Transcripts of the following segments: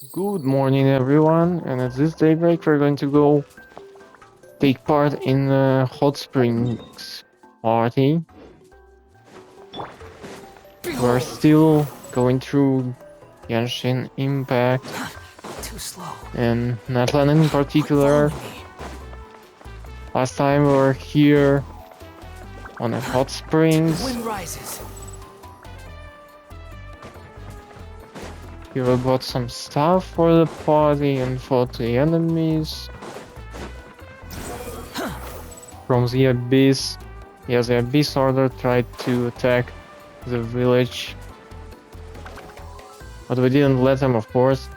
Good morning, everyone. And at this daybreak, we're going to go take part in a hot springs party. We're Behold! still going through Genshin Impact Too slow. and Natlan in Quit following particular. me. Last time we were here on a hot The springs. wind rises. We got some stuff for the party and fought the enemies from the abyss. Yeah, the abyss order tried to attack the village, but we didn't let them, of course.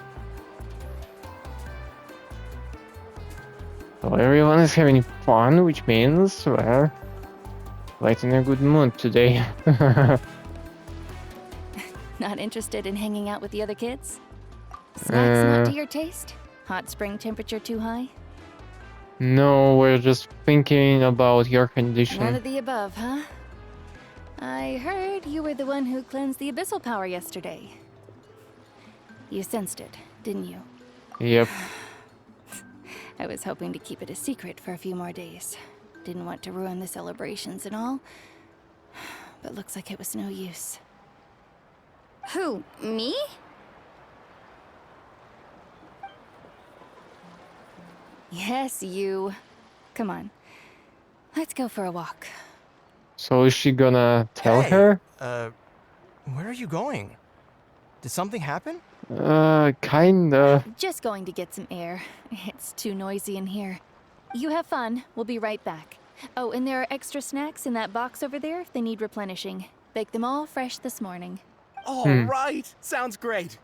So everyone is having fun, which means we're quite in a good mood today. Not interested in hanging out with the other kids? Snacks not to uh, your taste? Hot spring temperature too high? no, we're just thinking about your None condition. of the above, huh? I heard you were the one who cleansed the abyssal power yesterday. You sensed it, didn't you? Yep. I was hoping to keep it a secret for a few more days. Didn't want to ruin the celebrations and all, but looks like it was no use. Who? Me? Yes, you. Come on. Let's go for a walk. So is she gonna tell Hey, her? where are you going? Did something happen? Kinda. Just going to get some air. It's too noisy in here. You have fun. We'll be right back. Oh, and there are extra snacks in that box over there if they need replenishing. Baked them all fresh this morning. All right. Sounds great.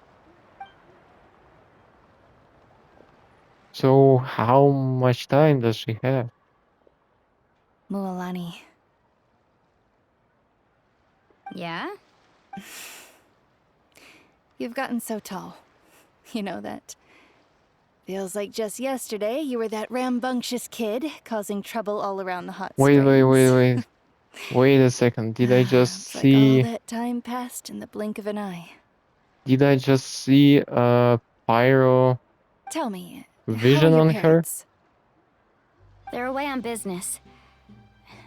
So how much time does she have? Mualani, Yeah? you've gotten so tall. You know that. Feels like just yesterday you were that rambunctious kid causing trouble all around the hot Wait, wait, springs. wait, wait. Wait a second. Did I just It's like all see... that time passed in the blink of an eye. Did I just see a pyro Tell me, how are vision your on her? parents? They're away on business.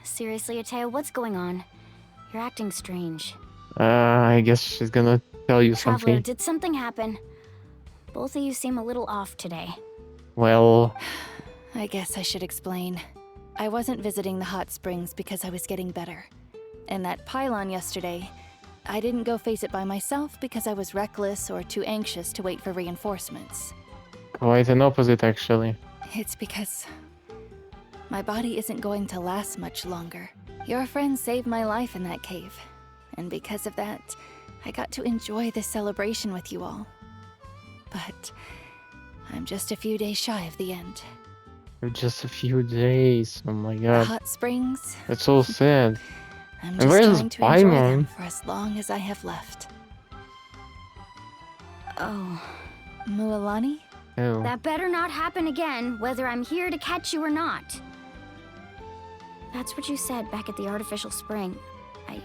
Seriously, Ateo, what's going on? You're acting strange. I guess she's gonna tell you Traveler, something. did something happen? Both of you seem a little off today. Well, I guess I should explain. I wasn't visiting the hot springs because I was getting better. And that pylon yesterday, I didn't go face it by myself because I was reckless or too anxious to wait for reinforcements. quite an opposite, actually. It's because my body isn't going to last much longer. Your friend saved my life in that cave. And because of that, I got to enjoy this celebration with you all. But I'm just a few days shy of the end. Just a few days. Oh my The god. hot springs, That's so sad. I'm And just where's trying to enjoy them Paimon? for as long as I have left. Oh. Mualani? Oh. That better not happen again, whether I'm here to catch you or not. That's what you said back at the artificial spring. I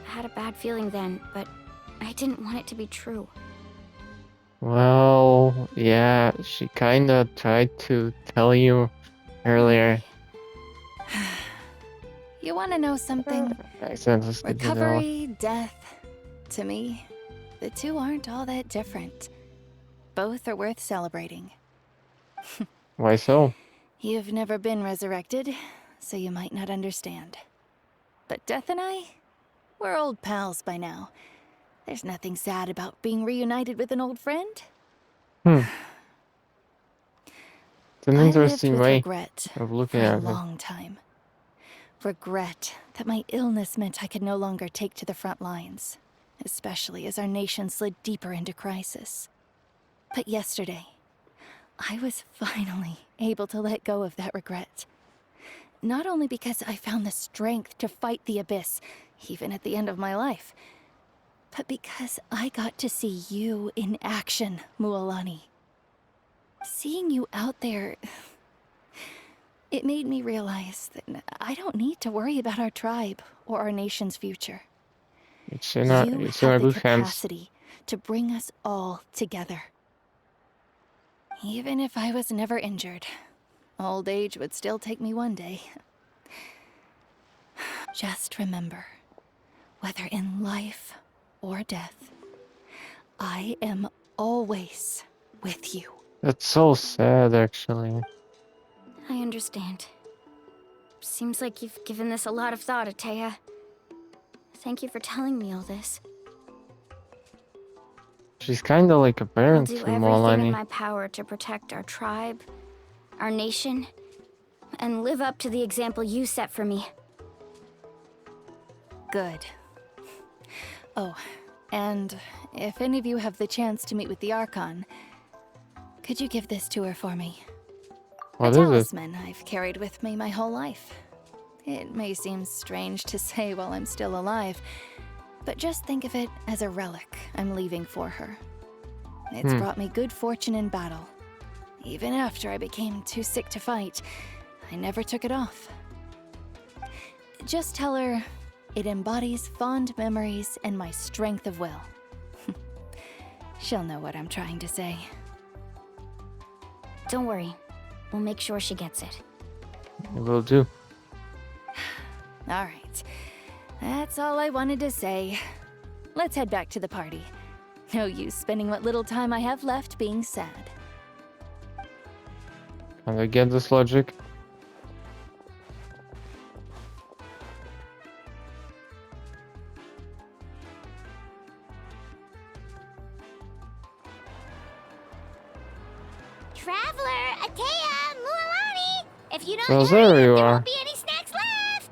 had a bad feeling then, but I didn't want it to be true. Well, yeah, she kinda tried to tell you earlier. You want to know something? I said, let's get it out. Recovery, death, to me, the two aren't all that different. Both are worth celebrating. Why so? You've never been resurrected, so you might not understand. But Death and I, we're old pals by now. There's nothing sad about being reunited with an old friend. It's an I lived interesting with way regret of for looking a at it. long time. Regret that my illness meant I could no longer take to the front lines, especially as our nation slid deeper into crisis. But yesterday, I was finally able to let go of that regret. Not only because I found the strength to fight the abyss, even at the end of my life, but because I got to see you in action, Mualani. Seeing you out there, it made me realize that I don't need to worry about our tribe or our nation's future. It's in a You good have the hands. capacity to bring us all together. Even if I was never injured, old age would still take me one day. Just remember, whether in life or death, I am always with you. That's so sad, actually. I understand. Seems like you've given this a lot of thought, Atea. Thank you for telling me all this. She's kinda like a I'll parent do to everything in Molani. my power to protect our tribe, our nation, and live up to the example you set for me. Good. Oh, and if any of you have the chance to meet with the Archon, could you give this to her for me? What A is it? talisman I've carried with me my whole life. It may seem strange to say while I'm still alive, but just think of it as a relic I'm leaving for her. It's brought me good fortune in battle. Even after I became too sick to fight, I never took it off. Just tell her it embodies fond memories and my strength of will. She'll know what I'm trying to say. Don't worry. We'll make sure she gets it. It will do. All right. That's all I wanted to say. Let's head back to the party. No use spending what little time I have left being sad. And I get this logic. Traveler, Atea, Mualani! If you don't So there you there are. won't be any snacks left!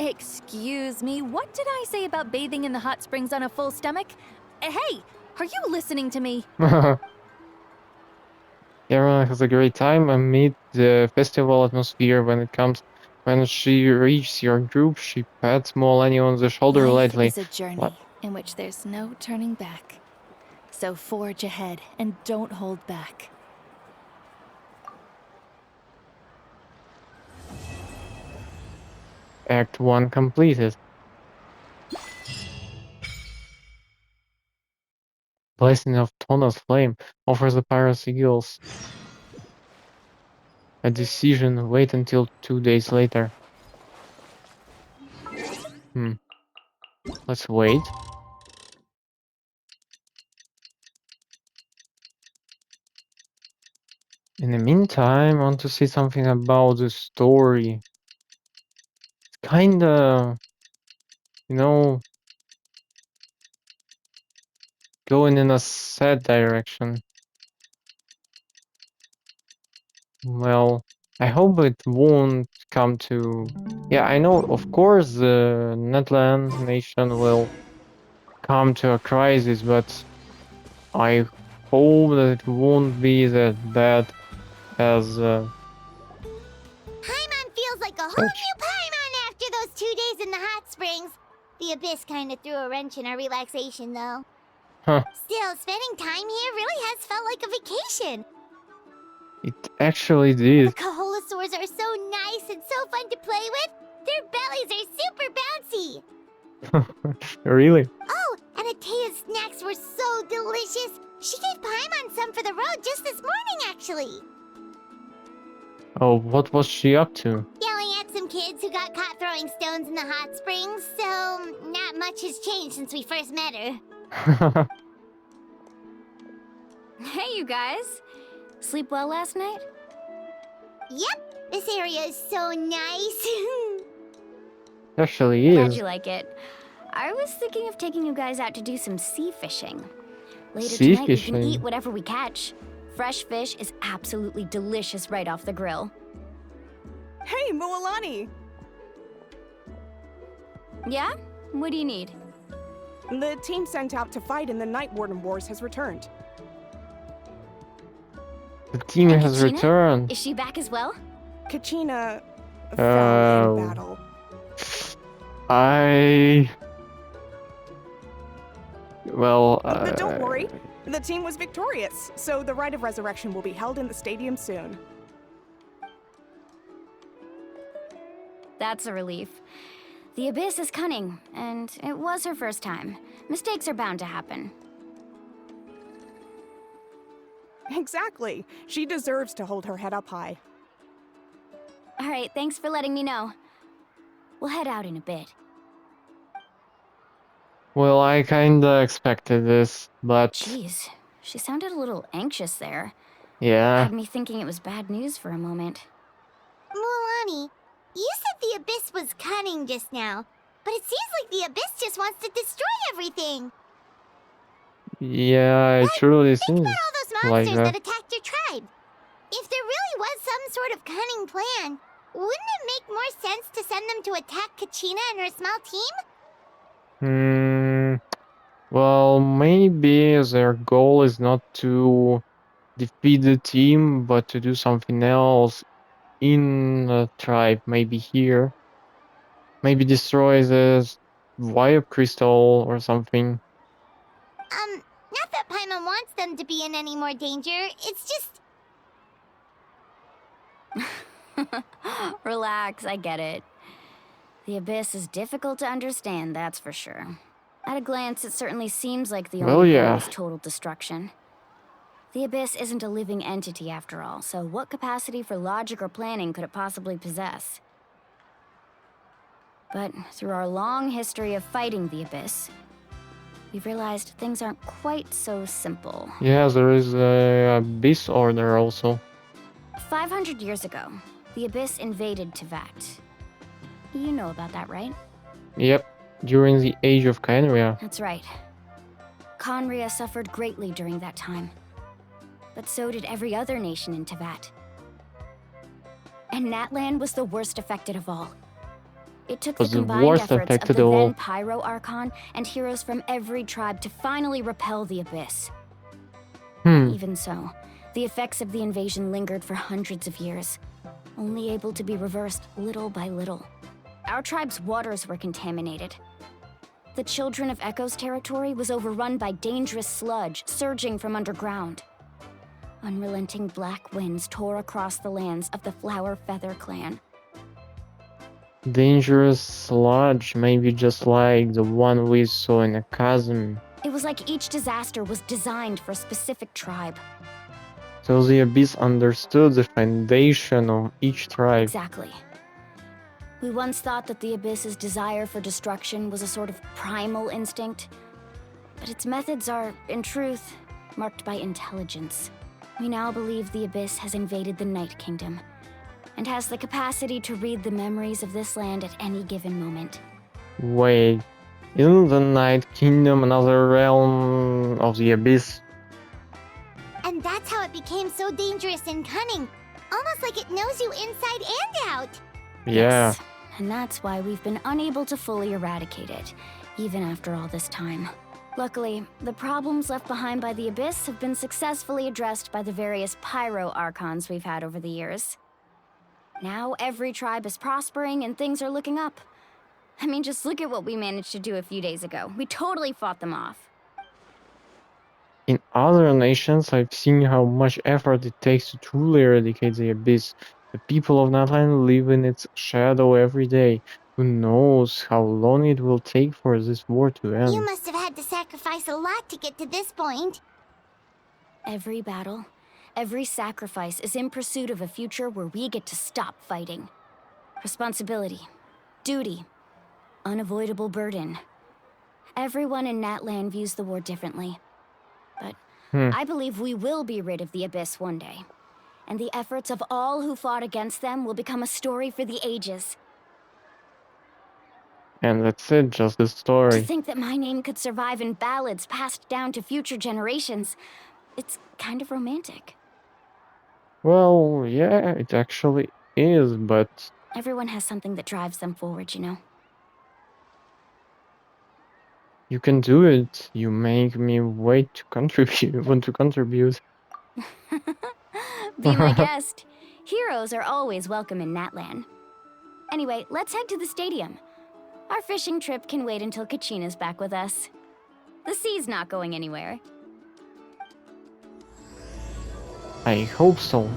Excuse me, what did I say about bathing in the hot springs on a full stomach? Hey, are you listening to me? Everyone has a great time amid the festival atmosphere. When she reaches your group, she pats Molani on the shoulder Life lightly. is a journey What? in which there's no turning back. So forge ahead and don't hold back. Act 1 completed. Blessing of Tona's flame offers the pirates eagles a decision. Wait until 2 days later. Let's wait. In the meantime, I want to say something about the story. It's kinda, you know, going in a sad direction. Well, I hope it won't come to... Yeah, I know, of course, the Natlan nation will come to a crisis, but I hope that it won't be that bad as Paimon feels like a whole such. new Paimon after those 2 days in the hot springs. The Abyss kind of threw a wrench in our relaxation, though. Huh, Still, spending time here really has felt like a vacation. it actually The did. Kaholosaurs are so nice and so fun to play with. Their bellies are super bouncy. Really? Oh, and Atea's snacks were so delicious. She gave Paimon some for the road just this morning, actually. Oh, what was she up to? Yelling at some kids who got caught throwing stones in the hot springs, so not much has changed since we first met her. Hey, you guys. Sleep well last night? Yep, this area is so nice. Actually Glad is. you like it. I was thinking of taking you guys out to do some sea fishing. Later Sea tonight, we can fishing? eat whatever we catch. Fresh fish is absolutely delicious right off the grill. Hey, Mualani! Yeah? What do you need? The team sent out to fight in the Night Warden Wars has returned. The team And has Kachina? returned. Is she back as well? Kachina Oh. fell in battle. Well, But don't worry, the team was victorious, so the rite of resurrection will be held in the stadium soon. That's a relief. The Abyss is cunning, and it was her first time. Mistakes are bound to happen. Exactly. She deserves to hold her head up high. Alright, thanks for letting me know. We'll head out in a bit. Well, I kinda expected this, but Jeez, she sounded a little anxious there. yeah. Had me thinking it was bad news for a moment. Mualani, you said the Abyss was cunning just now, but it seems like the Abyss just wants to destroy everything. Yeah, it Like, truly think about seems all those like monsters that. that attacked your tribe. If there really was some sort of cunning plan, wouldn't it make more sense to send them to attack Kachina and her small team? Hmm. Well, maybe their goal is not to defeat the team, but to do something else in the tribe. Maybe here. Maybe destroy this wire crystal or something. Not that Paimon wants them to be in any more danger. It's just Relax, I get it. The Abyss is difficult to understand, that's for sure. At a glance, it certainly seems like the Well, only goal yeah. is total destruction. The Abyss isn't a living entity after all, so what capacity for logic or planning could it possibly possess? But through our long history of fighting the Abyss, we've realized things aren't quite so simple. Yeah, there is a Abyss Order also. 500 years ago, the Abyss invaded Tevat. You know about that, right? Yep, during the Age of Khaenri'ah. That's right. Khaenri'ah suffered greatly during that time. But so did every other nation in Tevat. And Natlan was the worst affected of all. It took the Was the combined worst efforts of affected the of all. then Pyro Archon and heroes from every tribe to finally repel the Abyss. Even so, the effects of the invasion lingered for hundreds of years, only able to be reversed little by little. Our tribe's waters were contaminated. The Children of Echo's territory was overrun by dangerous sludge surging from underground. Unrelenting black winds tore across the lands of the Flower Feather clan. Dangerous sludge, maybe just like the one we saw in a chasm. It was like each disaster was designed for a specific tribe. So the Abyss understood the foundation of each tribe. Exactly. We once thought that the Abyss's desire for destruction was a sort of primal instinct, but its methods are, in truth, marked by intelligence. We now believe the Abyss has invaded the Night Kingdom, and has the capacity to read the memories of this land at any given moment. Wait, isn't the Night Kingdom another realm of the Abyss? and that's how it became so dangerous and cunning. Almost like it knows you inside and out. Yeah. Yes, and that's why we've been unable to fully eradicate it, even after all this time. Luckily, the problems left behind by the Abyss have been successfully addressed by the various Pyro Archons we've had over the years. Now every tribe is prospering and things are looking up. I mean, just look at what we managed to do a few days ago. We totally fought them off. In other nations, I've seen how much effort it takes to truly eradicate the Abyss. The people of Natlan live in its shadow every day. Who knows how long it will take for this war to end? You must have had to sacrifice a lot to get to this point. Every battle, every sacrifice is in pursuit of a future where we get to stop fighting. Responsibility, duty, unavoidable burden. Everyone in Natlan views the war differently. But I believe we will be rid of the Abyss one day. And the efforts of all who fought against them will become a story for the ages. And that's it, just the To story. think that my name could survive in ballads passed down to future generations, it's kind of romantic. Well, yeah, it actually is, but Everyone has something that drives them forward, you know? you can do it. You make me wait to contribute, want to contribute. Be my guest. Heroes are always welcome in Natlan. Anyway, let's head to the stadium. Our fishing trip can wait until Kachina's back with us. The sea's not going anywhere. I hope so.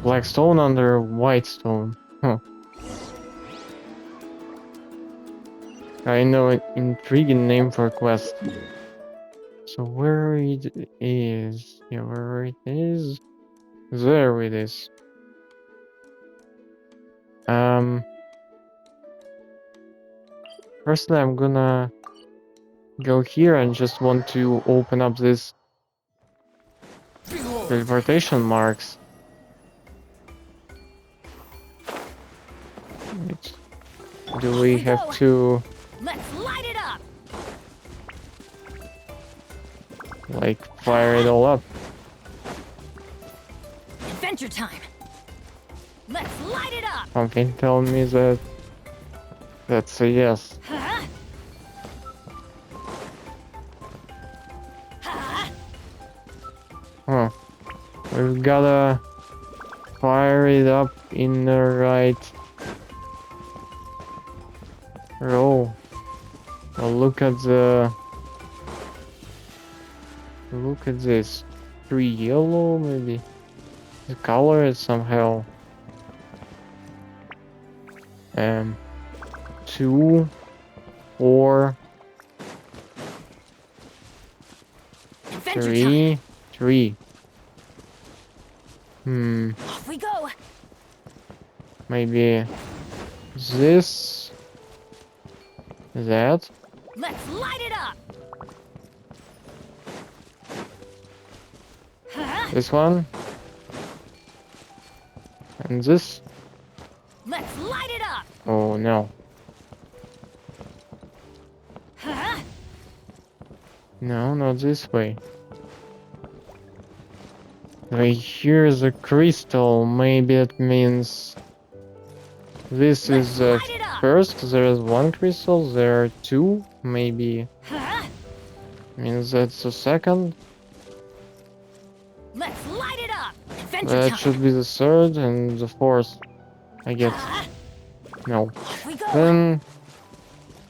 Black stone under white stone. Huh. I know an intriguing name for a quest. So where it is? Yeah, where it is? There it is. Firstly, I'm gonna go here and just want to open up this teleportation marks. Wait, do we have to Let's light it up! like fire it all up? Adventure time! Let's light it up! Something tell me that that's a yes. Huh. We've gotta fire it up in the right row. Well, look at this. 3 yellow, maybe. The color is somehow 2, 4, Adventure 3, 3. Off we go! Maybe this, that. Let's light it up! This one. And this. Let's light it up! Oh no. No, not this way. Right here's a crystal. Maybe it means this is the first. There is 1 crystal. There are 2. Maybe means that's the second. Let's light it up! Adventure That time! should be the 3rd and the 4th, I guess. No. Off we go! Then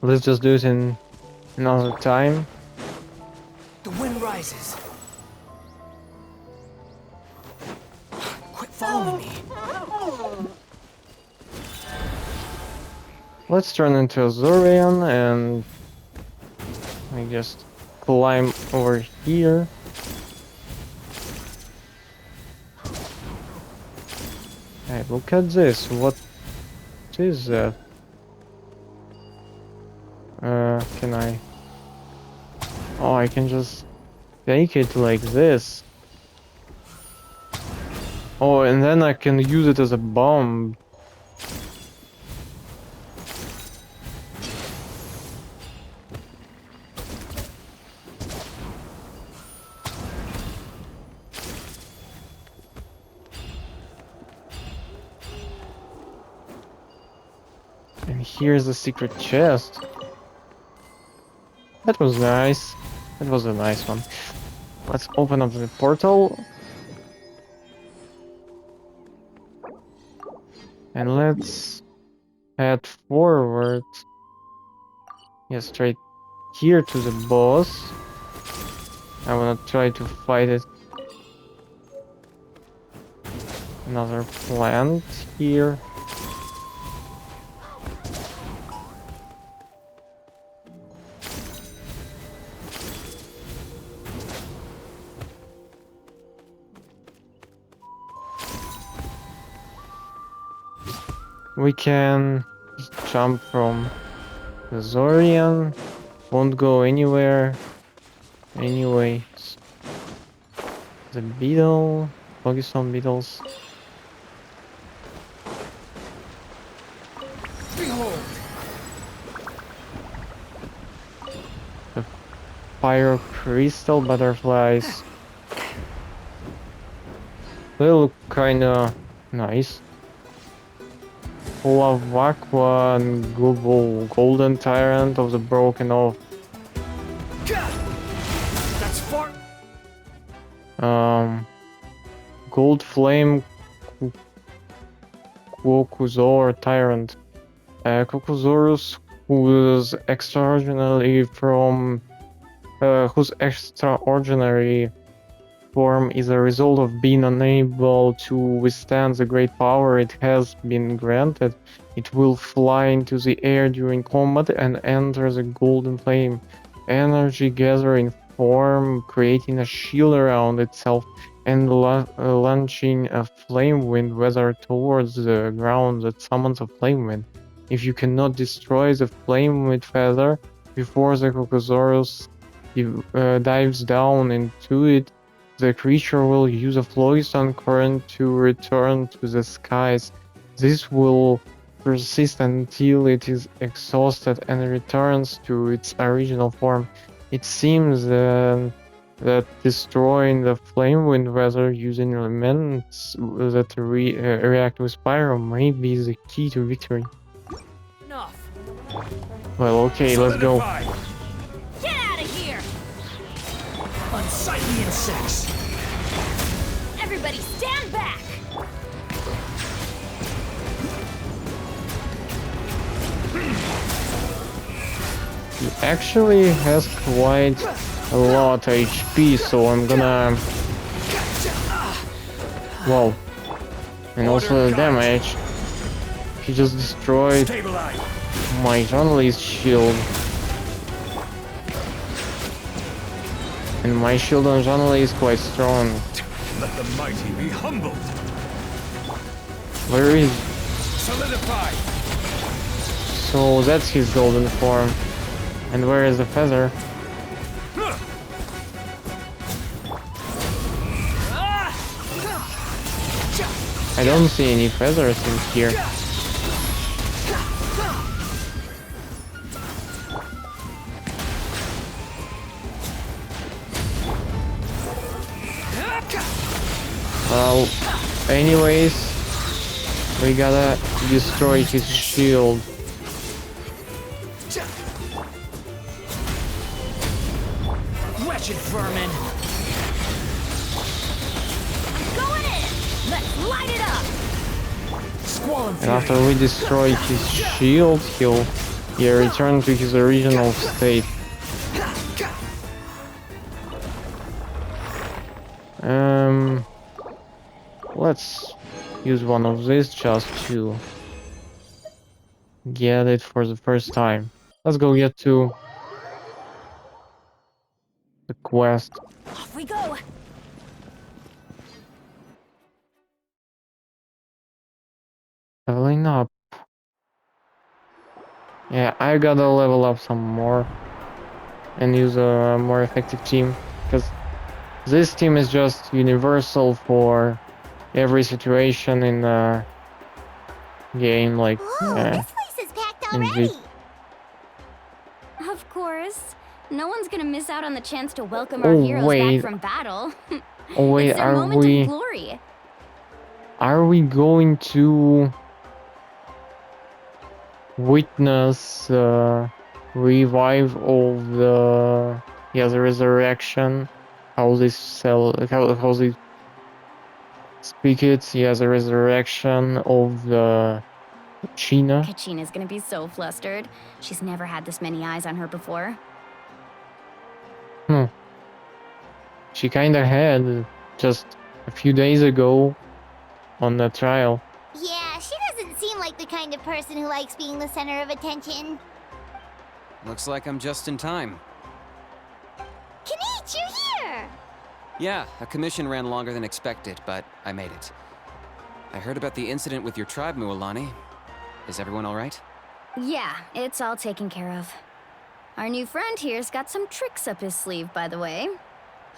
let's just do it in another time. The wind rises. Quit following me. Let's turn into a Zorian and I just climb over here. Hey, look at this. What is that? Can I? Oh, I can just take it like this. Oh, and then I can use it as a bomb. And here's the secret chest. That was nice. That was a nice one. Let's open up the portal. And let's head forward. Yeah, straight here to the boss. I wanna try to fight it. Another plant here. We can jump from the Zorian. Won't go anywhere. Anyways. The beetle. Focus on beetles. Behold! The fire crystal butterflies. They look kinda nice. Full of aqua and golden tyrant of the broken off. That's far. Gold flame Kokuzor tyrant. Kokuzorus, whose extraordinary form is a result of being unable to withstand the great power it has been granted. It will fly into the air during combat and enter the golden flame. Energy gathering form, creating a shield around itself and launching a flame wind weather towards the ground that summons a flame wind. If you cannot destroy the flame wind feather before the Cocosaurus dives down into it, the creature will use a Phlogiston current to return to the skies. This will persist until it is exhausted and returns to its original form. It seems that destroying the flame wind weather using elements that react with pyro may be the key to victory. Enough. Well, okay, let's go. Get out of here! Unsightly insects! Everybody stand back! He actually has quite a lot of HP, so I'm gonna... Wow. And also the damage. He just destroyed my journalist shield. And my shield on journalist is quite strong. Let the mighty be humbled. Where is... Solidify. So that's his golden form. And where is the feather? I don't see any feathers in here. Well, anyways, we gotta destroy his shield. Wretched vermin! Going in! Let's light it up! Squall And after we destroy his shield, he'll return to his original state. Let's use one of these just to get it for the first time. Let's go get to the quest. Off we go! Leveling up. Yeah, I gotta level up some more and use a more effective team, because this team is just universal for every situation in the game, like Whoa, this place is packed already. indeed. Of course. No one's gonna miss out on the chance to welcome Oh, our heroes wait. back from battle. Oh wait, It's their are moment we of glory. going to witness revive of the the resurrection? How they how they speak it? The resurrection of the China. Kachina's gonna be so flustered. She's never had this many eyes on her before. She kinda had just a few days ago on the trial. Yeah, she doesn't seem like the kind of person who likes being the center of attention. Looks like I'm just in time. Kanich, you're here! Yeah, a commission ran longer than expected, but I made it. I heard about the incident with your tribe, Mualani. Is everyone all right? Yeah, it's all taken care of. Our new friend here's got some tricks up his sleeve, by the way.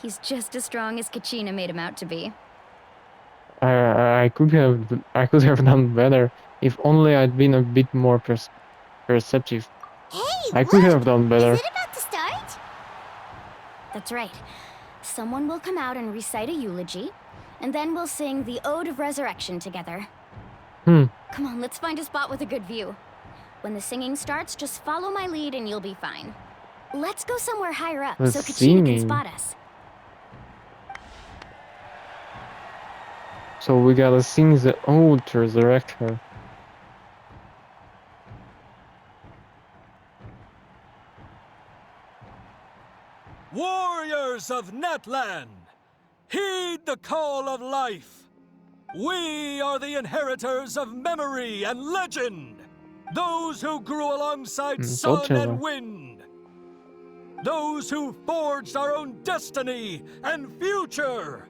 He's just as strong as Kachina made him out to be. I could have done better if only I'd been a bit more perceptive. Hey, I could look! have done better. Is it about to start? That's right. Someone will come out and recite a eulogy, and then we'll sing the Ode of Resurrection together. Come on, let's find a spot with a good view. When the singing starts, just follow my lead and you'll be fine. Let's go somewhere higher up The so Kachina can singing. spot us. So we gotta sing the ode to resurrect her. Warriors of Natlan, heed the call of life. We are the inheritors of memory and legend. Those who grew alongside sun Точно. and wind. those who forged our own destiny and future.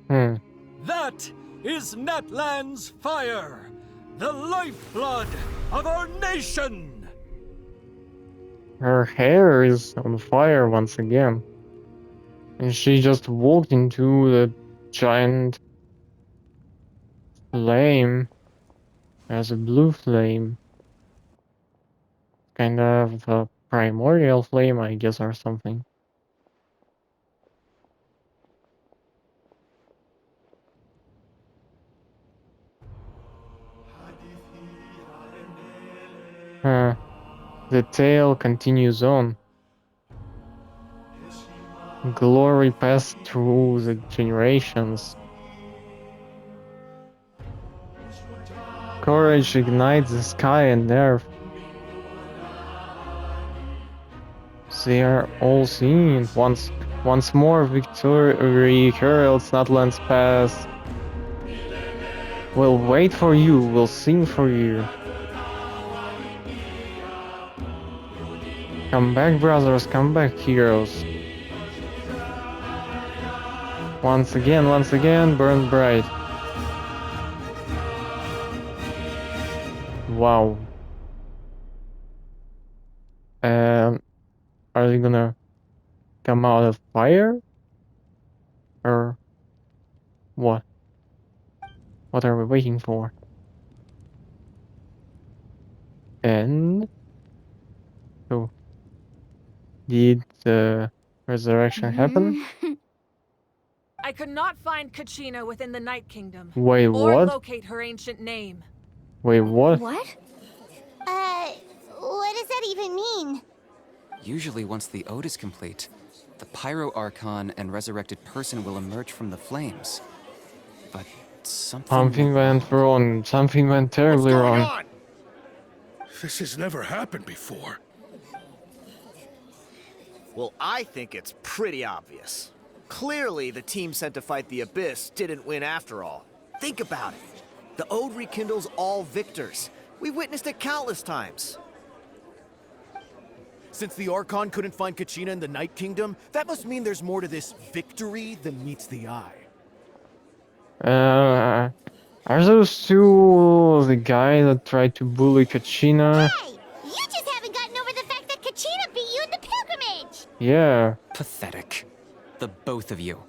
That is Natlan's fire, the lifeblood of our nation. Her hair is on fire once again. And she just walked into the giant flame as a blue flame. Kind of a primordial flame, I guess, or something. The tale continues on. Glory passed through the generations. Courage ignites the sky and earth. They are all seen. Once more, victory heralds Natlan's path. We'll wait for you. We'll sing for you. Come back, brothers. Come back, heroes. Once again, burn bright. Wow. Are they gonna come out of fire? Or what? What are we waiting for? And so, did the resurrection happen? I could not find Kachina within the Night Kingdom. Wait, or what? locate her ancient name. Wait, what? What? What does that even mean? Usually once the ode is complete, the Pyro Archon and resurrected person will emerge from the flames. But Something went wrong. Something went terribly wrong. On? This has never happened before. Well, I think it's pretty obvious. Clearly, the team sent to fight the Abyss didn't win after all. Think about it. The Ode rekindles all victors. We've witnessed it countless times. Since the Archon couldn't find Kachina in the Night Kingdom, that must mean there's more to this victory than meets the eye. Are those two the guy that tried to bully Kachina? Hey! You just haven't gotten over the fact that Kachina beat you in the pilgrimage! Yeah. Pathetic. The both of you.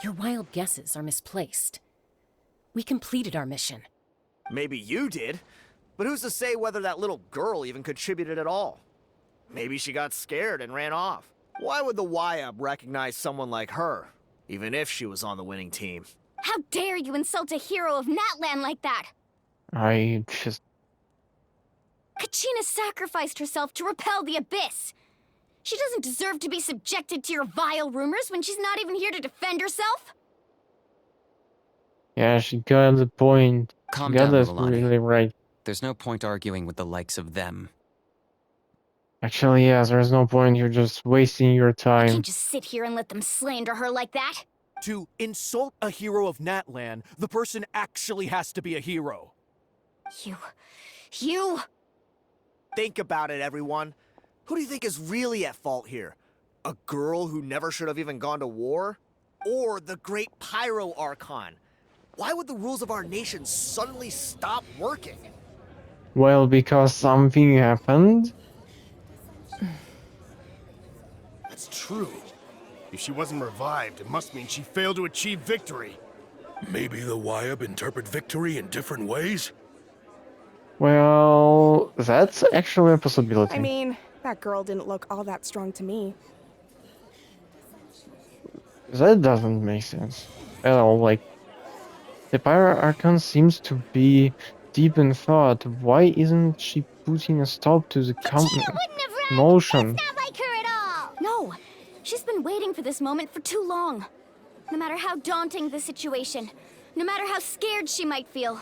Your wild guesses are misplaced. We completed our mission. Maybe you did, but who's to say whether that little girl even contributed at all? Maybe she got scared and ran off. Why would the YUB recognize someone like her, even if she was on the winning team? How dare you insult a hero of Natlan like that? I just... Kachina sacrificed herself to repel the Abyss. She doesn't deserve to be subjected to your vile rumors when she's not even here to defend herself. Yeah, she got the point. Calm She got down, this Milani. really right. There's no point arguing with the likes of them. Actually, yes, there's no point. You're just wasting your I time. can't just sit here and let them slander her like that. To insult a hero of Natlan, the person actually has to be a hero. You... Think about it, everyone. Who do you think is really at fault here? A girl who never should have even gone to war? Or the great Pyro Archon? Why would the rules of our nation suddenly stop working? Well, because something happened. That's true. If she wasn't revived, it must mean she failed to achieve victory. Maybe the YUB interpret victory in different ways? Well, that's actually a possibility. I mean, that girl didn't look all that strong to me. That doesn't make sense at all. Like, the Pyro Archon seems to be deep in thought. Why isn't she putting a stop to the motion? That's not like her at all! No, she's been waiting for this moment for too long. No matter how daunting the situation, no matter how scared she might feel,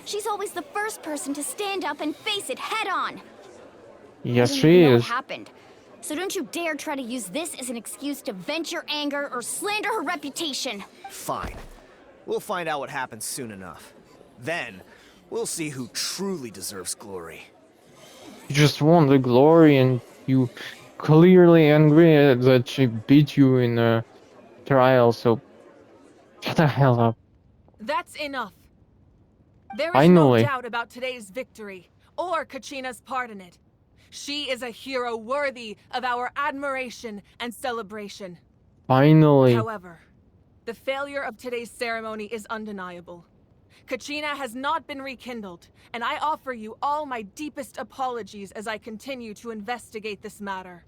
she's always the first person to stand up and face it head on. Yes, I she didn't even know is. what happened. So don't you dare try to use this as an excuse to vent your anger or slander her reputation. Fine. We'll find out what happens soon enough. Then, we'll see who truly deserves glory. You just want the glory and You clearly angry that she beat you in a trial, so shut the hell up. That's enough. There is no Finally. doubt about today's victory, or Kachina's part in it. She is a hero worthy of our admiration and celebration. Finally. However, the failure of today's ceremony is undeniable. Kachina has not been rekindled, and I offer you all my deepest apologies as I continue to investigate this matter.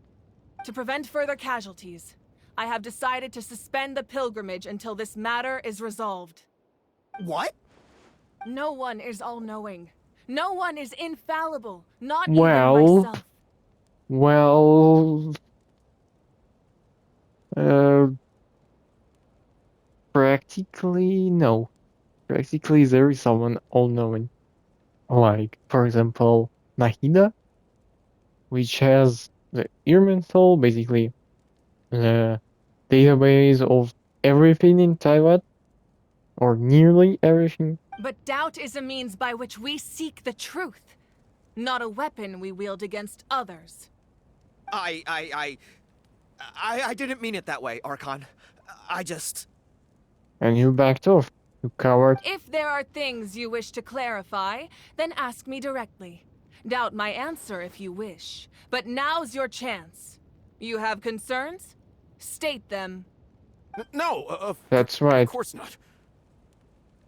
To prevent further casualties, I have decided to suspend the pilgrimage until this matter is resolved. What? No one is all-knowing. No one is infallible, not even Well, myself. well, practically no. Practically there is someone all-knowing. Like, for example, Nahida, which has the Irminsul, basically the database of everything in Taiwan, or nearly everything. But doubt is a means by which we seek the truth, not a weapon we wield against others. I didn't mean it that way, Archon. I just... And you backed off, you coward. If there are things you wish to clarify, then ask me directly. Doubt my answer if you wish, but now's your chance. You have concerns? State them. No, That's right. Of course not.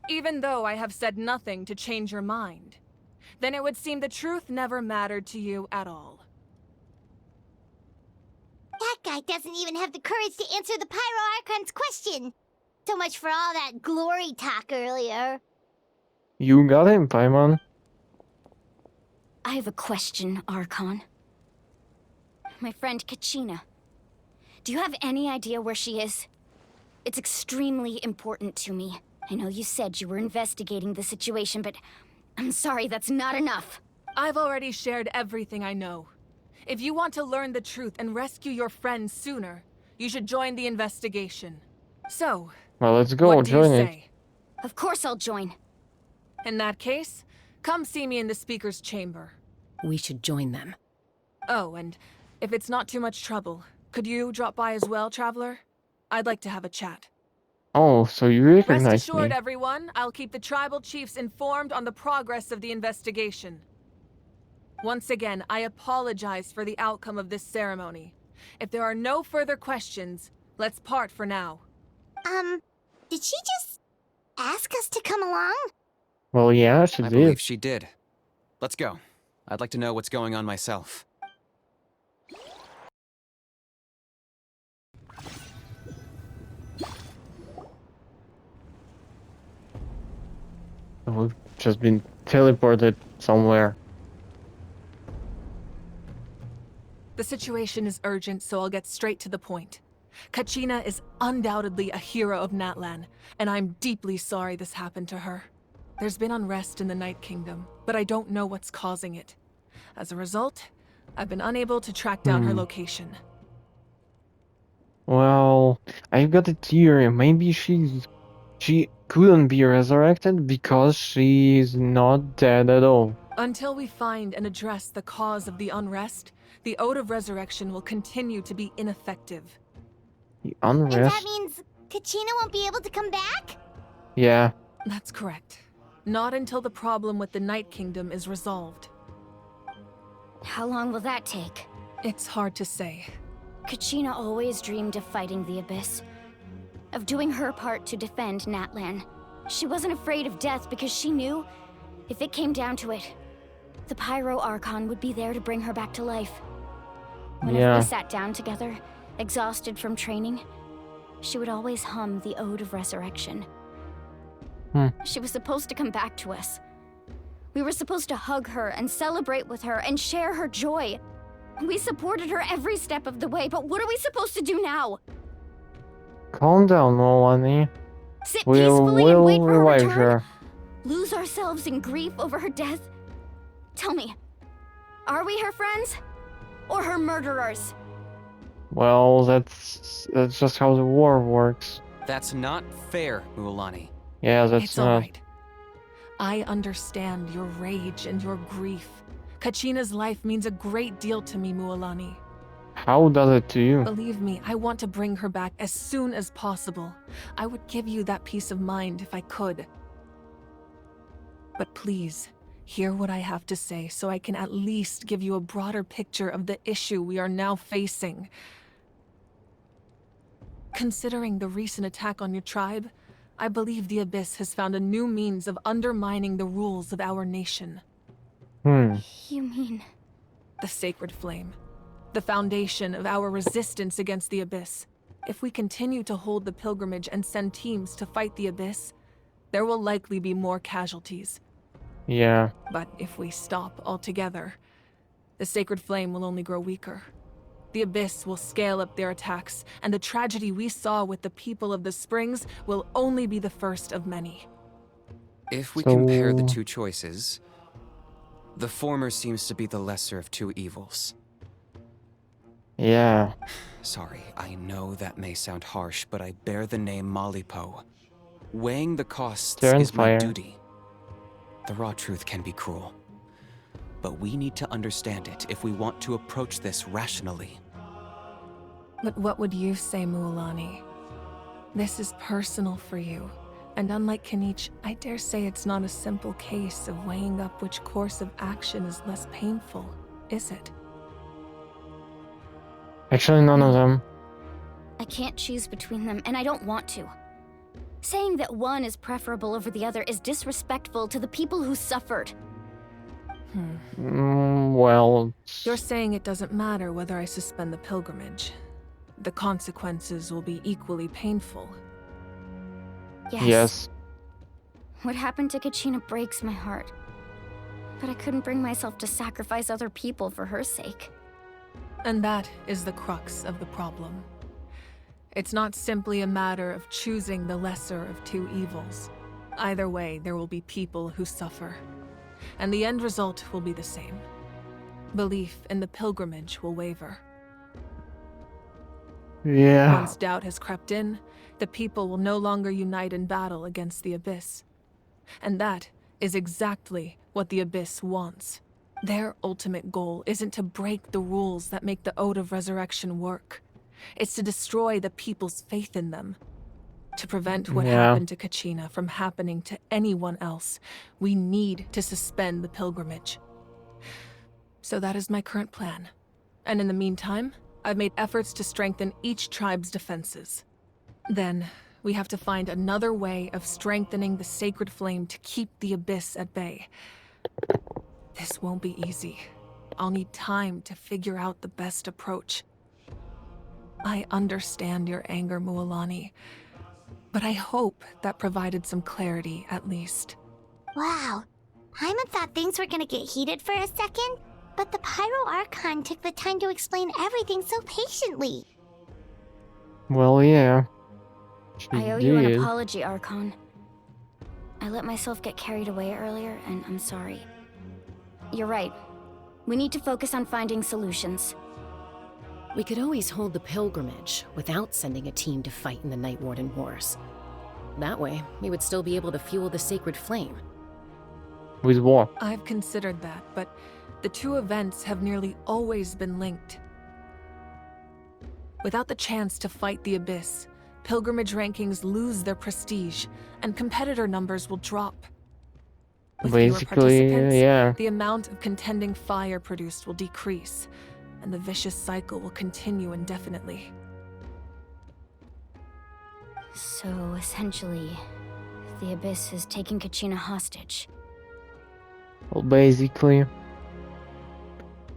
Even though I have said nothing to change your mind, then it would seem the truth never mattered to you at all. That guy doesn't even have the courage to answer the Pyro Archon's question. So much for all that glory talk earlier. You got him, Paimon. I have a question, Archon. My friend Kachina. Do you have any idea where she is? It's extremely important to me. I know you said you were investigating the situation, but I'm sorry, that's not enough. I've already shared everything I know. If you want to learn the truth and rescue your friend sooner, you should join the investigation. So, Well, let's go, what do you join it. say? Of course I'll join. In that case, come see me in the speaker's chamber. We should join them. Oh, and if it's not too much trouble, could you drop by as well, Traveler? I'd like to have a chat. Oh, so you Rest recognize assured, me. everyone, I'll keep the tribal chiefs informed on the progress of the investigation. Once again, I apologize for the outcome of this ceremony. If there are no further questions, let's part for now. Did she just ask us to come along? Well, yeah, she I did. believe she did. Let's go. I'd like to know what's going on myself. We've just been teleported somewhere. The situation is urgent, so I'll get straight to the point. Kachina is undoubtedly a hero of Natlan, and I'm deeply sorry this happened to her. There's been unrest in the Night Kingdom, but I don't know what's causing it. As a result, I've been unable to track down her location. Well, I've got a theory. Maybe she couldn't be resurrected because she's not dead at all. Until we find and address the cause of the unrest, the Ode of Resurrection will continue to be ineffective. The And that unrest? means Kachina won't be able to come back? Yeah. That's correct. Not until the problem with the Night Kingdom is resolved. How long will that take? It's hard to say. Kachina always dreamed of fighting the Abyss, of doing her part to defend Natlan. She wasn't afraid of death because she knew, if it came down to it, the Pyro Archon would be there to bring her back to life. Whenever we sat down together, exhausted from training, she would always hum the Ode of Resurrection. She was supposed to come back to us. We were supposed to hug her and celebrate with her and share her joy. We supported her every step of the way, but what are we supposed to do now? Calm down, Melanie. Sit peacefully and wait for her revive return? her. Lose ourselves in grief over her death? Tell me, are we her friends? Or her murderers? Well, that's just how the war works. That's not fair, Mualani. Yeah, that's It's not. alright. I understand your rage and your grief. Kachina's life means a great deal to me, Mualani. How does it to you? Believe me, I want to bring her back as soon as possible. I would give you that peace of mind if I could. But please, hear what I have to say so I can at least give you a broader picture of the issue we are now facing. Considering the recent attack on your tribe, I believe the Abyss has found a new means of undermining the rules of our nation. You mean... The Sacred Flame. The foundation of our resistance against the Abyss. If we continue to hold the pilgrimage and send teams to fight the Abyss, there will likely be more casualties. Yeah. But if we stop altogether, the Sacred Flame will only grow weaker. The Abyss will scale up their attacks, and the tragedy we saw with the people of the Springs will only be the first of many. If we compare the two choices, the former seems to be the lesser of two evils. Yeah. Sorry, I know that may sound harsh, but I bear the name Malipo. Weighing the costs is my duty. The raw truth can be cruel, but we need to understand it if we want to approach this rationally. But what would you say, Mualani? This is personal for you, and unlike Kanich, I dare say it's not a simple case of weighing up which course of action is less painful, is it? Actually, none of them. I can't choose between them, and I don't want to. Saying that one is preferable over the other is disrespectful to the people who suffered. Well... You're saying it doesn't matter whether I suspend the pilgrimage. The consequences will be equally painful. Yes. What happened to Kachina breaks my heart. But I couldn't bring myself to sacrifice other people for her sake. And that is the crux of the problem. It's not simply a matter of choosing the lesser of two evils. Either way, there will be people who suffer. And the end result will be the same. Belief in the pilgrimage will waver. Yeah. Once doubt has crept in, the people will no longer unite in battle against the Abyss. And that is exactly what the Abyss wants. Their ultimate goal isn't to break the rules that make the Ode of Resurrection work. It's to destroy the people's faith in them. To prevent what happened to Kachina from happening to anyone else, we need to suspend the pilgrimage. So that is my current plan. And in the meantime, I've made efforts to strengthen each tribe's defenses. Then, we have to find another way of strengthening the Sacred Flame to keep the Abyss at bay. This won't be easy. I'll need time to figure out the best approach. I understand your anger, Mualani, but I hope that provided some clarity at least. Wow. Paimon thought things were gonna get heated for a second, but the Pyro Archon took the time to explain everything so patiently. Well, yeah. I owe you an apology, Archon. I let myself get carried away earlier, and I'm sorry. You're right. We need to focus on finding solutions. We could always hold the pilgrimage without sending a team to fight in the Night Warden Wars. That way, we would still be able to fuel the Sacred Flame. With what? I've considered that, but the two events have nearly always been linked. Without the chance to fight the Abyss, pilgrimage rankings lose their prestige, and competitor numbers will drop. With fewer participants, the amount of contending fire produced will decrease, and the vicious cycle will continue indefinitely. So, essentially, the Abyss is taking Kachina hostage. Well, basically.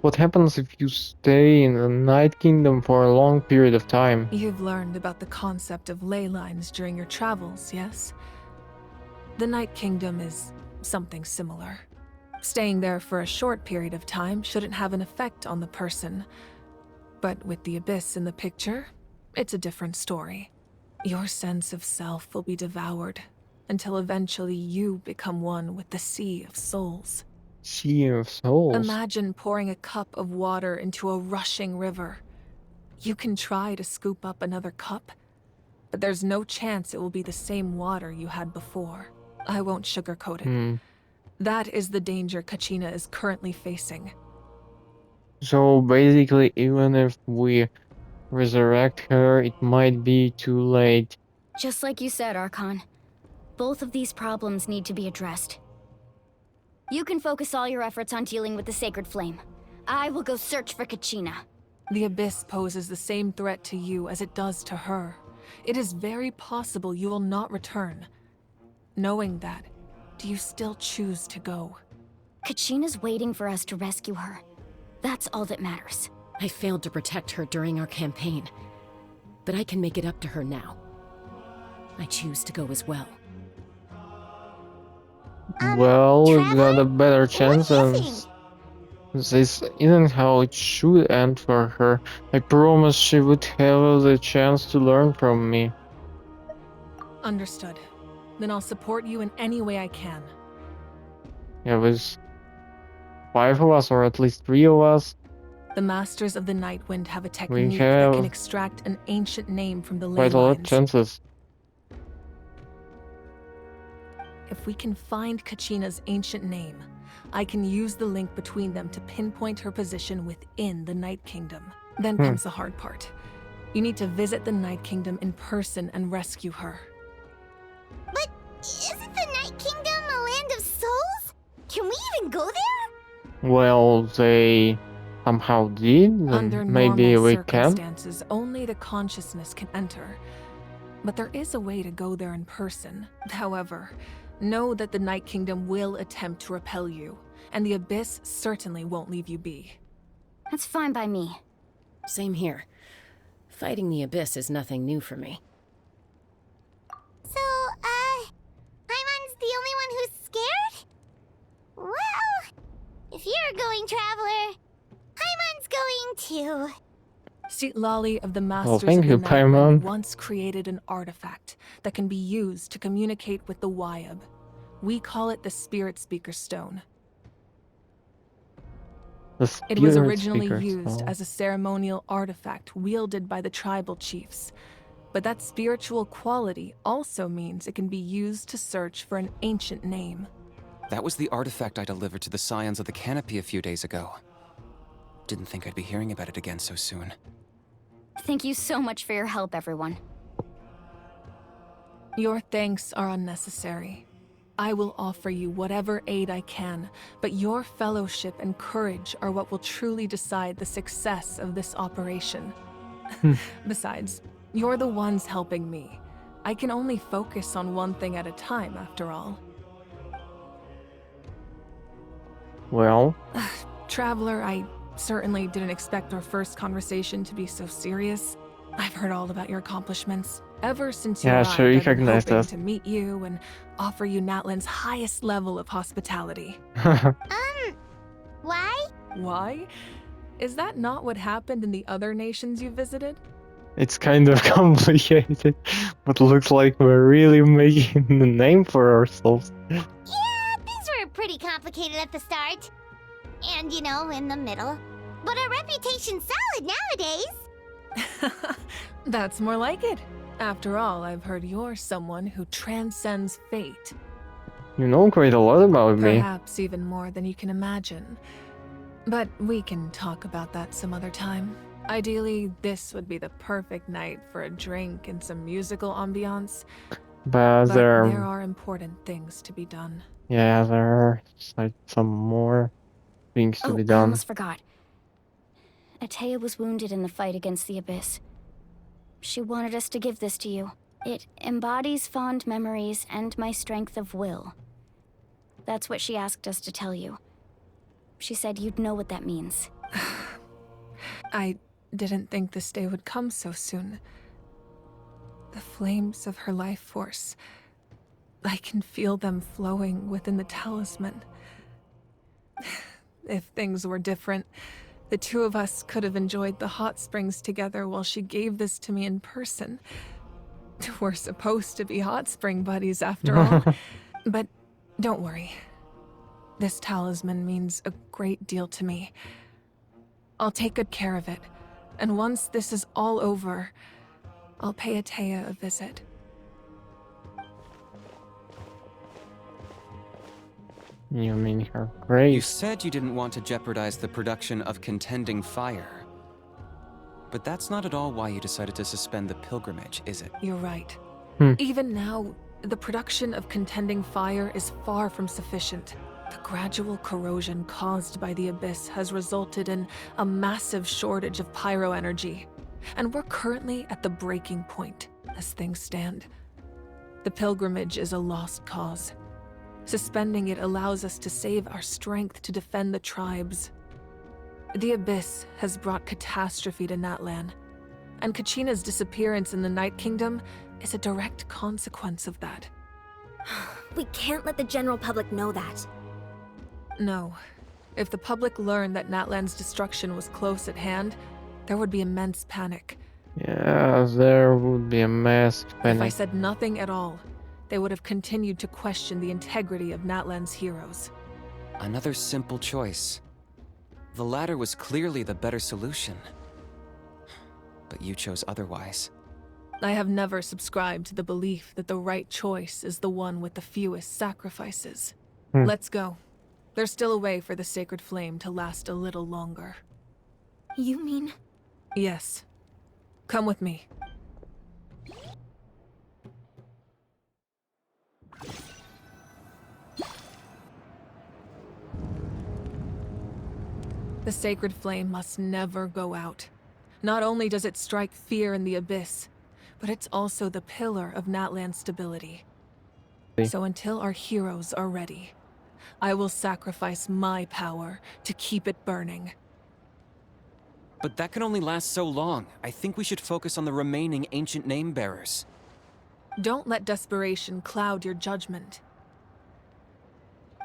What happens if you stay in the Night Kingdom for a long period of time? You've learned about the concept of ley lines during your travels, yes? The Night Kingdom is something similar. Staying there for a short period of time shouldn't have an effect on the person. But with the Abyss in the picture, it's a different story. Your sense of self will be devoured, until eventually you become one with the Sea of Souls. Sea of Souls? Imagine pouring a cup of water into a rushing river. You can try to scoop up another cup, but there's no chance it will be the same water you had before. I won't sugarcoat it. That is the danger Kachina is currently facing. So basically, even if we resurrect her, it might be too late. Just like you said, Archon. Both of these problems need to be addressed. You can focus all your efforts on dealing with the Sacred Flame. I will go search for Kachina. The Abyss poses the same threat to you as it does to her. It is very possible you will not return. Knowing that, do you still choose to go? Kachina's waiting for us to rescue her. That's all that matters. I failed to protect her during our campaign, but I can make it up to her now. I choose to go as well. Well, we Trevor? got a better What chance, do you and think? this isn't how it should end for her. I promised she would have the chance to learn from me. Understood. Then I'll support you in any way I can. Yeah, with 5 of us, or at least 3 of us, The Masters of the Nightwind have a we technique that can have extract an ancient name from the ley quite a lot of lines. chances. If we can find Kachina's ancient name, I can use the link between them to pinpoint her position within the Night Kingdom. Then comes the hard part. You need to visit the Night Kingdom in person and rescue her. But isn't the Night Kingdom a land of souls? Can we even go there? Well, they somehow did, Under and maybe normal we can. circumstances, only the consciousness can enter. But there is a way to go there in person. However, know that the Night Kingdom will attempt to repel you, and the Abyss certainly won't leave you be. That's fine by me. Same here. Fighting the Abyss is nothing new for me. So, Paimon's the only one who's scared? Well, if you're going, Traveler, Paimon's going too. Citlali of the Masters thank of you, the Nightwind Paimon. once created an artifact that can be used to communicate with the Wyab. We call it the Spirit Speaker Stone. It was originally used as a ceremonial artifact wielded by the tribal chiefs. But that spiritual quality also means it can be used to search for an ancient name. That was the artifact I delivered to the Scions of the Canopy a few days ago. Didn't think I'd be hearing about it again so soon. Thank you so much for your help, everyone. Your thanks are unnecessary. I will offer you whatever aid I can, but your fellowship and courage are what will truly decide the success of this operation. Besides, you're the ones helping me. I can only focus on one thing at a time, after all. Well, Traveler, I certainly didn't expect our first conversation to be so serious. I've heard all about your accomplishments. Ever since you arrived, sure, I've been recognize hoping that. to meet you and offer you Natlan's highest level of hospitality. Why? Why? Is that not what happened in the other nations you visited? it's kind of complicated, but looks like we're really making a name for ourselves. Yeah, things were pretty complicated at the start. And, you know, in the middle. But our reputation's solid nowadays. That's more like it. After all, I've heard you're someone who transcends fate. You know quite a lot about me. Perhaps even more than you can imagine. But we can talk about that some other time. Ideally, this would be the perfect night for a drink and some musical ambiance. But But there are important things to be done. yeah, there are like some more things to be I done. almost forgot. Atea was wounded in the fight against the Abyss. She wanted us to give this to you. It embodies fond memories and my strength of will. That's what she asked us to tell you. She said you'd know what that means. I didn't think this day would come so soon. The flames of her life force. I can feel them flowing within the talisman. If things were different, the two of us could have enjoyed the hot springs together while she gave this to me in person. We're supposed to be hot spring buddies after all. But don't worry. This talisman means a great deal to me. I'll take good care of it. And once this is all over, I'll pay Atea a visit. You mean her You grave? said you didn't want to jeopardize the production of contending fire. But that's not at all why you decided to suspend the pilgrimage, is it? You're right. Hmm. Even now, the production of contending fire is far from sufficient. The gradual corrosion caused by the abyss has resulted in a massive shortage of pyro energy, and we're currently at the breaking point as things stand. The pilgrimage is a lost cause. Suspending it allows us to save our strength to defend the tribes. The abyss has brought catastrophe to Natlan, and Kachina's disappearance in the Night Kingdom is a direct consequence of that. We can't let the general public know that. No. If the public learned that Natlan's destruction was close at hand, there would be immense panic. Yeah, there would be a massive If I panic. said nothing at all, they would have continued to question the integrity of Natlan's heroes. Another simple choice. The latter was clearly the better solution. But you chose otherwise. I have never subscribed to the belief that the right choice is the one with the fewest sacrifices. Let's go. There's still a way for the sacred flame to last a little longer. You mean? Yes. Come with me. The sacred flame must never go out. Not only does it strike fear in the abyss, but it's also the pillar of Natlan's stability. So until our heroes are ready, I will sacrifice my power to keep it burning. But that can only last so long. I think we should focus on the remaining ancient name bearers. Don't let desperation cloud your judgment.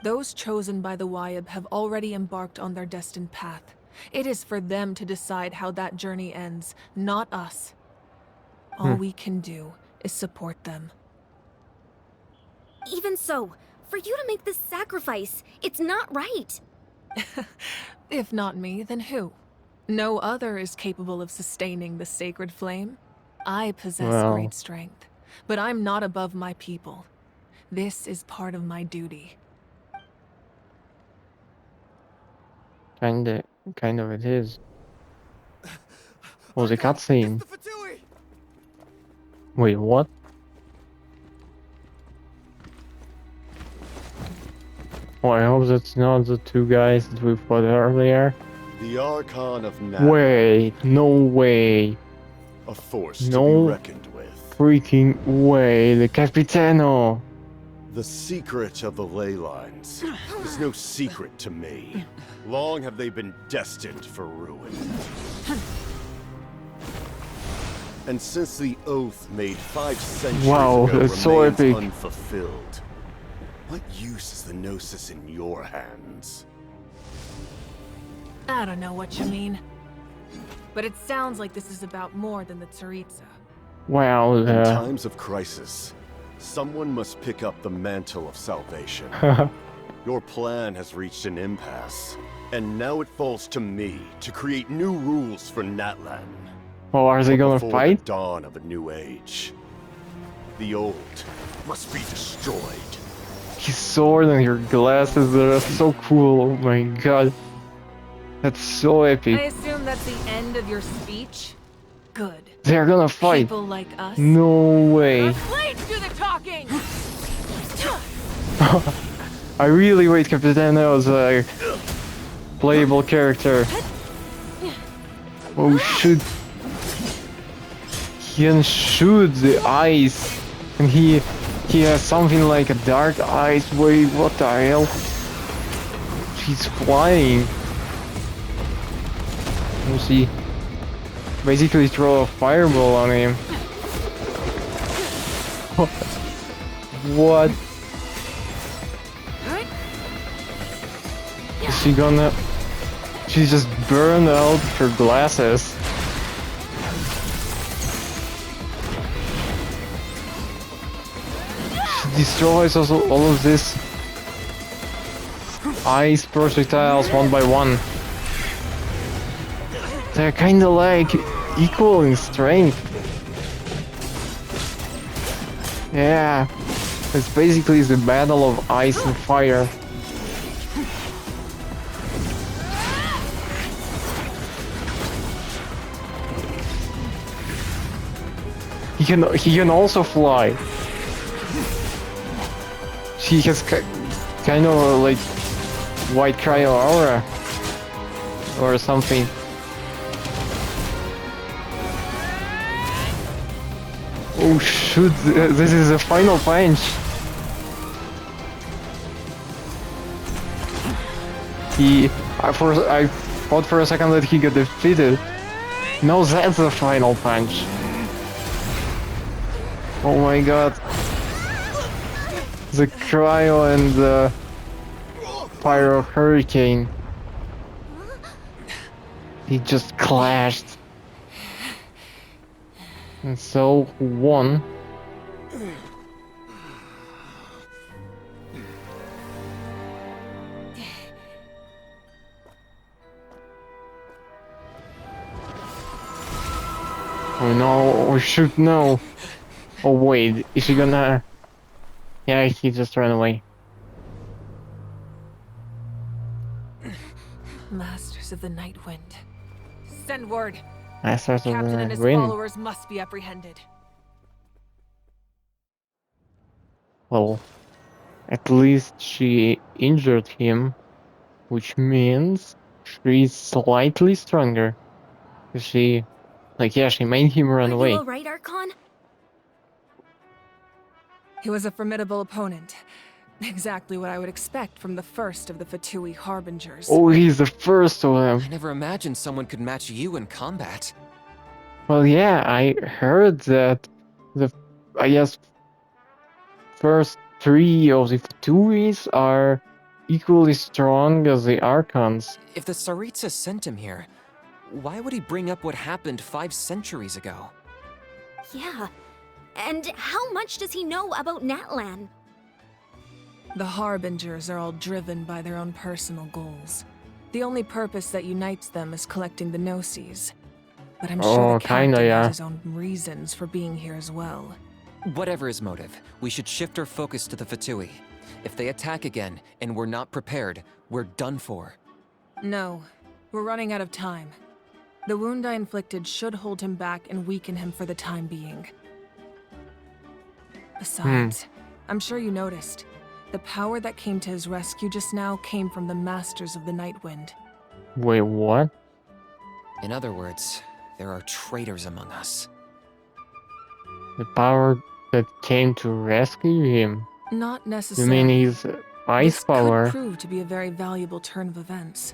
Those chosen by the Wayab have already embarked on their destined path. It is for them to decide how that journey ends, not us. All we can do is support them. Even so, for you to make this sacrifice, it's not right. If not me, then who? No other is capable of sustaining the sacred flame. I possess great strength, but I'm not above my people. This is part of my duty. Kind of it is. Was a cutscene. Wait, what? Oh, I hope that's not the two guys that we fought earlier. The Archon of Natlan. Wait, no way. A force No to be reckoned with. Freaking way, the Capitano. The secret of the ley lines is no secret to me. Long have they been destined for ruin. And since the oath made 5 centuries ago that's so remains epic. unfulfilled, what use is the Gnosis in your hands? I don't know what you mean. But it sounds like this is about more than the Tsaritsa. Wow. In times of crisis, someone must pick up the mantle of salvation. Your plan has reached an impasse, and now it falls to me to create new rules for Natlan. Well, are they gonna Before fight? the dawn of a new age, the old must be destroyed. His sword and your glasses are so cool. Oh my god. That's so I epic. assume that's the end of your speech? Good. They're gonna fight. People like us. No way. The blades do the talking! I really rate Capitano as a playable character. Oh shoot. He can shoot the ice. And he has something like a dark ice. Wait, what the hell? He's flying. Let me see. Basically throw a fireball on him. What? Is she gonna... She just burned out her glasses. She destroys also all of this ice projectiles one by one. They're kinda like equal in strength. Yeah, it's basically the battle of ice and fire. He can also fly. He has kind of like white cryo aura or something. Oh shoot! This is the final punch. I thought for a second that he got defeated. No, that's the final punch. Oh my god. The cryo and the pyro hurricane. He just clashed. And so, who won? Oh no, we should know. Oh wait, is he gonna... Yeah, he just ran away. Masters of the Night Wind. Send word. Masters of the Captain and his Wind. followers must be apprehended. Well, at least she injured him, which means she's slightly stronger. She, like, yeah, she made him run Are away. you alright, Archon? He was a formidable opponent. Exactly what I would expect from the first of the Fatui Harbingers. Oh, he's the first of them. I never imagined someone could match you in combat. Well, yeah, I heard that I guess, first three of the Fatuis are equally strong as the Archons. If the Tsaritsa sent him here, why would he bring up what happened 5 centuries ago? Yeah. And how much does he know about Natlan? The Harbingers are all driven by their own personal goals. The only purpose that unites them is collecting the Gnosis. But I'm sure the captain has his own reasons for being here as well. Whatever his motive, we should shift our focus to the Fatui. If they attack again, and we're not prepared, we're done for. No, we're running out of time. The wound I inflicted should hold him back and weaken him for the time being. Besides, I'm sure you noticed, the power that came to his rescue just now came from the Masters of the Night Wind. Wait, what? In other words, there are traitors among us. The power that came to rescue him? Not You necessarily. mean his ice This power? could prove to be a very valuable turn of events.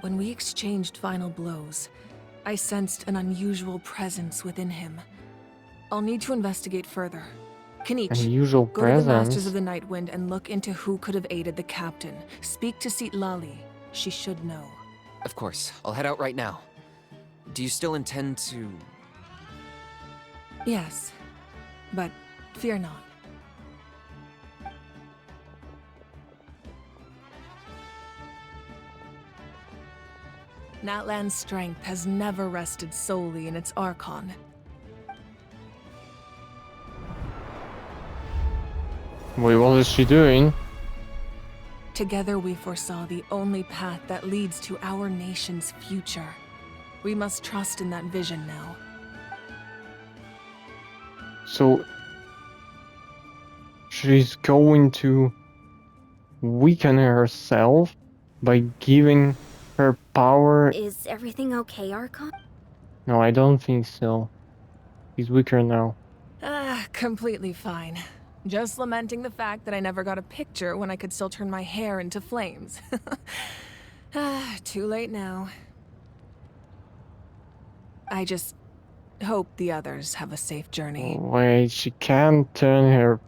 When we exchanged final blows, I sensed an unusual presence within him. I'll need to investigate further. Kanich, Unusual go to the Masters presence? of the Night Wind and look into who could have aided the captain. Speak to Lali. She should know. Of course, I'll head out right now. Do you still intend to... Yes, but fear not. Natlan's strength has never rested solely in its Archon. Wait, what is she doing? Together we foresaw the only path that leads to our nation's future. We must trust in that vision now. So she's going to weaken herself by giving her power. Is everything okay, Archon? No, I don't think so. He's weaker now. Completely fine. Just lamenting the fact that I never got a picture when I could still turn my hair into flames. Too late now. I just hope the others have a safe journey. Wait, she can't turn her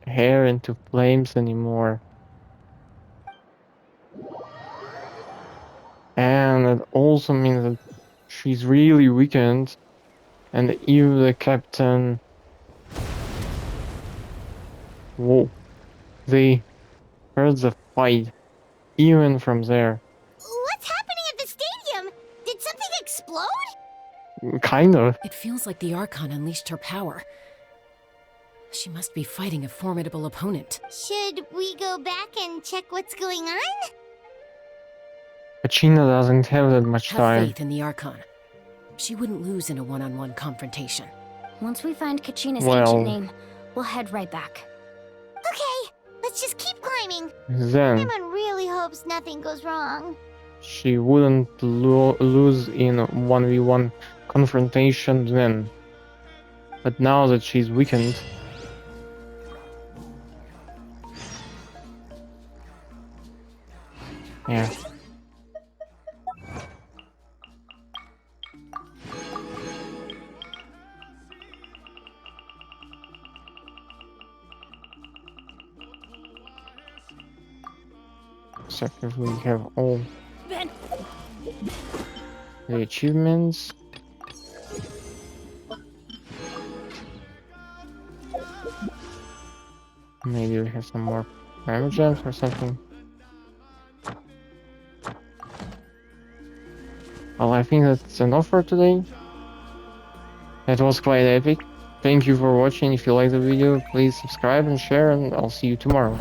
hair into flames anymore. And it also means that she's really weakened. And even the captain... Whoa. They heard the fight, even from there. What's happening at the stadium? Did something explode? Kind of. It feels like the Archon unleashed her power. She must be fighting a formidable opponent. Should we go back and check what's going on? Kachina doesn't have that much Have time. faith in the Archon. She wouldn't lose in a one-on-one confrontation. Once we find Kachina's Well, ancient name, we'll head right back. Okay, let's just keep climbing. then Paimon really hopes nothing goes wrong. she wouldn't lose in a 1v1 confrontation then. But now that she's weakened, yeah. So if we have all the achievements. Maybe we have some more armor gems or something. Well, I think that's enough for today. That was quite epic. Thank you for watching. If you liked the video, please subscribe and share, and I'll see you tomorrow.